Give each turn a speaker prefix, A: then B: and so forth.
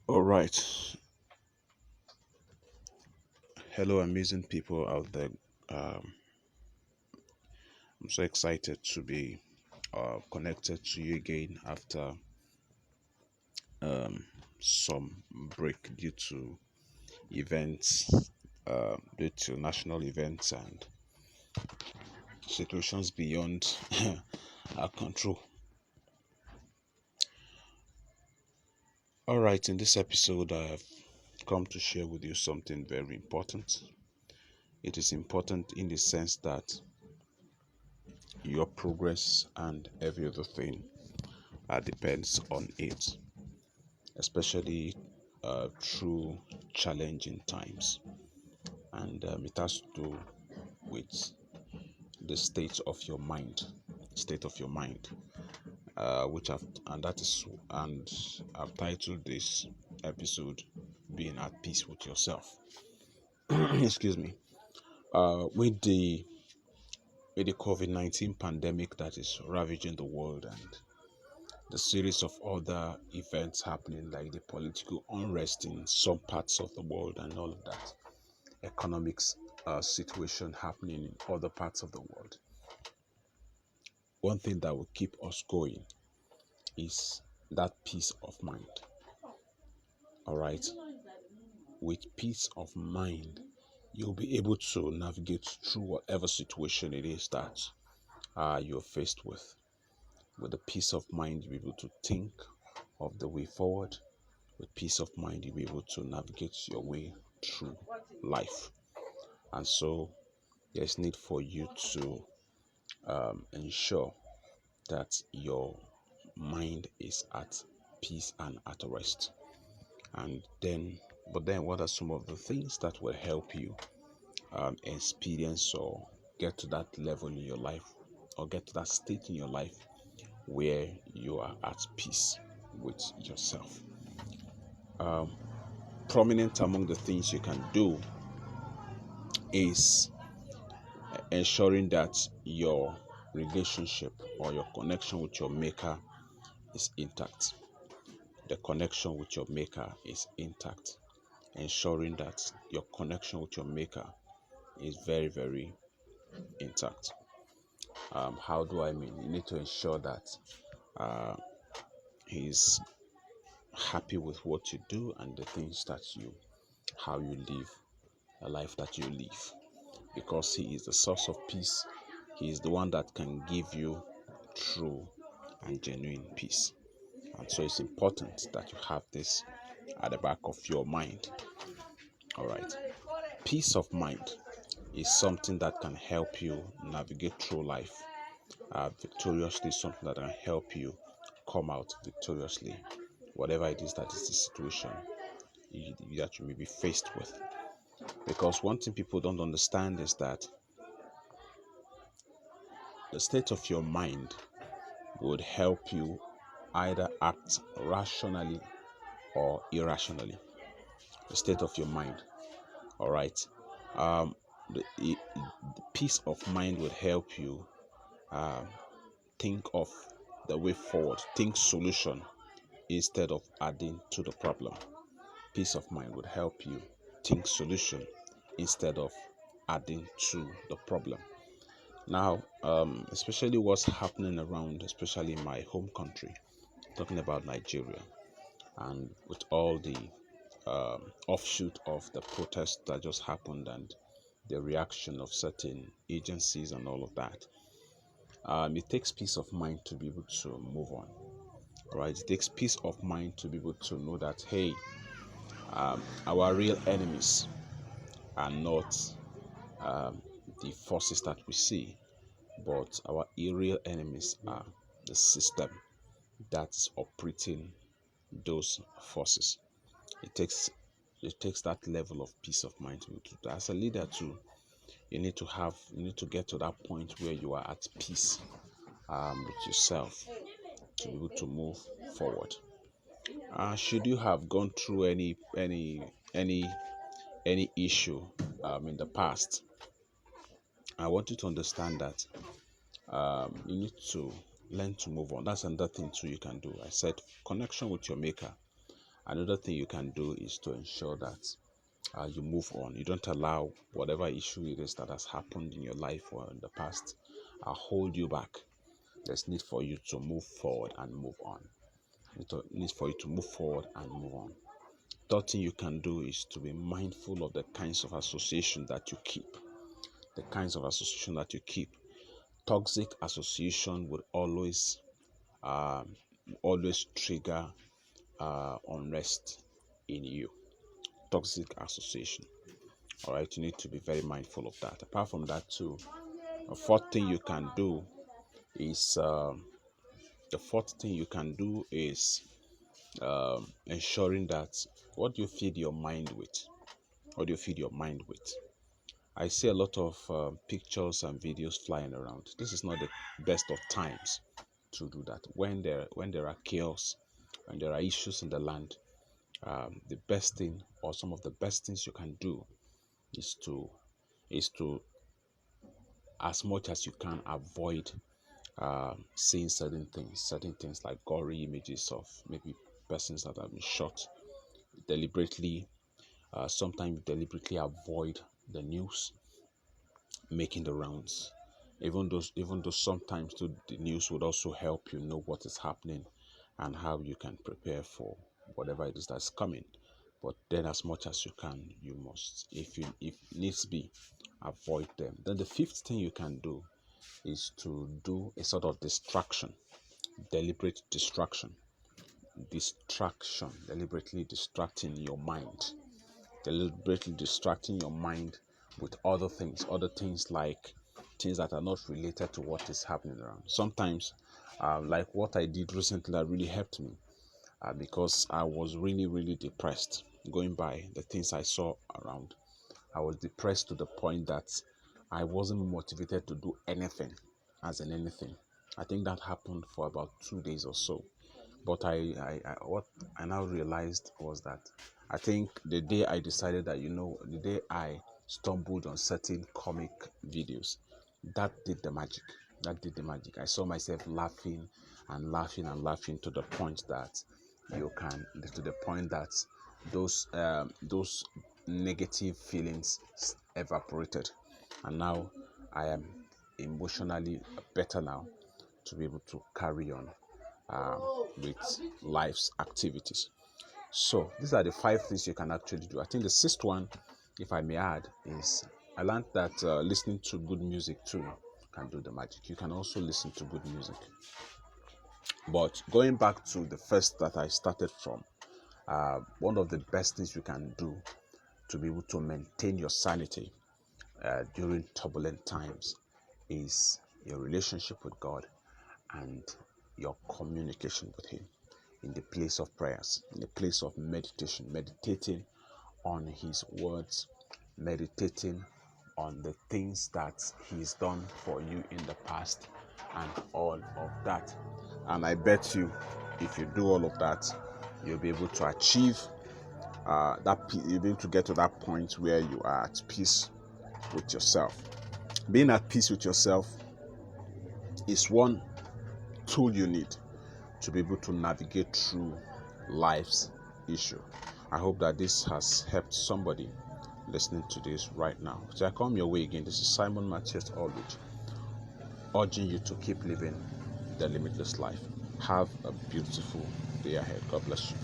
A: All right. Hello, amazing people out there. Um, I'm so excited to be connected to you again after um, some break due to events, due to national events and situations beyond our control. All right, in this episode, I've come to share with you something very important. It is important in the sense that your progress and every other thing depends on it, especially through challenging times. And it has to do with the state of your mind, state of your mind, which I've, and that is, and I've titled this episode "Being at Peace with Yourself." Excuse me. With the COVID-19 pandemic that is ravaging the world and the series of other events happening, like the political unrest in some parts of the world and all of that, economics situation happening in other parts of the world. One thing that will keep us going is that peace of mind. All right. With peace of mind, you'll be able to navigate through whatever situation it is that you're faced with. With the peace of mind, you'll be able to think of the way forward. With peace of mind, you'll be able to navigate your way through life. And so there's need for you to ensure that your mind is at peace and at rest. And then, but then, what are some of the things that will help you experience or get to that level in your life, or get to that state in your life where you are at peace with yourself? Prominent among the things you can do is ensuring that your relationship or your connection with your maker is intact. The connection with your maker is intact. Ensuring that your connection with your maker is very, very intact. How do I mean? You need to ensure that uh, he's happy with what you do and the things that how you live, the life that you live, because he is the source of peace. He is the one that can give you true and genuine peace. And so it's important that you have this at the back of your mind. All right. Peace of mind is something that can help you navigate through life victoriously, something that can help you come out victoriously, whatever it is that is the situation that you may be faced with. Because one thing people don't understand is that the state of your mind would help you either act rationally or irrationally. The state of your mind. All right. Um, the peace of mind would help you um, think of the way forward, think solution instead of adding to the problem. Peace of mind would help you think solution instead of adding to the problem. Now, especially what's happening around, especially in my home country, talking about Nigeria, and with all the offshoot of the protest that just happened and the reaction of certain agencies and all of that, it takes peace of mind to be able to move on. Right? It takes peace of mind to be able to know that, hey, our real enemies are not um, the forces that we see, but our real enemies are the system that's operating those forces. It takes it takes that level of peace of mind to as a leader too. You need to get to that point where you are at peace with yourself to be able to move forward. Should you have gone through any any issue in the past, I want you to understand that you need to learn to move on. That's another thing too you can do. I said connection with your maker Another thing you can do is to ensure that you move on. You don't allow whatever issue it is that has happened in your life or in the past hold you back. There's need for you to move forward and move on. Need for you to move forward and move on. Third thing you can do is to be mindful of the kinds of association that you keep. The kinds of association that you keep. Toxic association would always trigger unrest in you. Toxic association. All right, you need to be very mindful of that. Apart from that, too, a fourth thing you can do is ensuring that what do you feed your mind with? What do you feed your mind with? I see a lot of pictures and videos flying around. This is not the best of times to do that. When there are chaos, when there are issues in the land, the best thing or some of the best things you can do is to as much as you can avoid seeing certain things like gory images of maybe persons that have been shot deliberately. Sometimes deliberately avoid the news making the rounds. Even though sometimes too, the news would also help you know what is happening and how you can prepare for whatever it is that's coming. But then, as much as you can, you must, if needs be, avoid them. Then the fifth thing you can do is to do a sort of distraction, deliberate distraction, deliberately distracting your mind, with other things like things that are not related to what is happening around. Sometimes, like what I did recently, that really helped me because I was really, really depressed going by the things I saw around. I was depressed to the point that I wasn't motivated to do anything, as in anything. I think that happened for about 2 days or so. But what I now realized was that I think the day I decided that, the day I stumbled on certain comic videos, that did the magic. That did the magic. I saw myself laughing and laughing and laughing to the point that those negative feelings evaporated, and now I am emotionally better now to be able to carry on with life's activities. So these are the 5 things you can actually do. I think the sixth one, if I may add, is I learned that listening to good music too can do the magic. You can also listen to good music. But going back to the first that I started from, one of the best things you can do to be able to maintain your sanity during turbulent times is your relationship with God and your communication with Him in the place of prayers, in the place of meditation, meditating on His words, meditating on the things that He's done for you in the past and all of that. And I bet you, if you do all of that, you'll be able to achieve you'll be able to get to that point where you are at peace with yourself. Being at peace with yourself is one tool you need to be able to navigate through life's issue. I hope that this has helped somebody listening to this right now. So I come your way again. This is Simon Matthias Aldridge, urging you to keep living the limitless life. Have a beautiful day ahead. God bless you.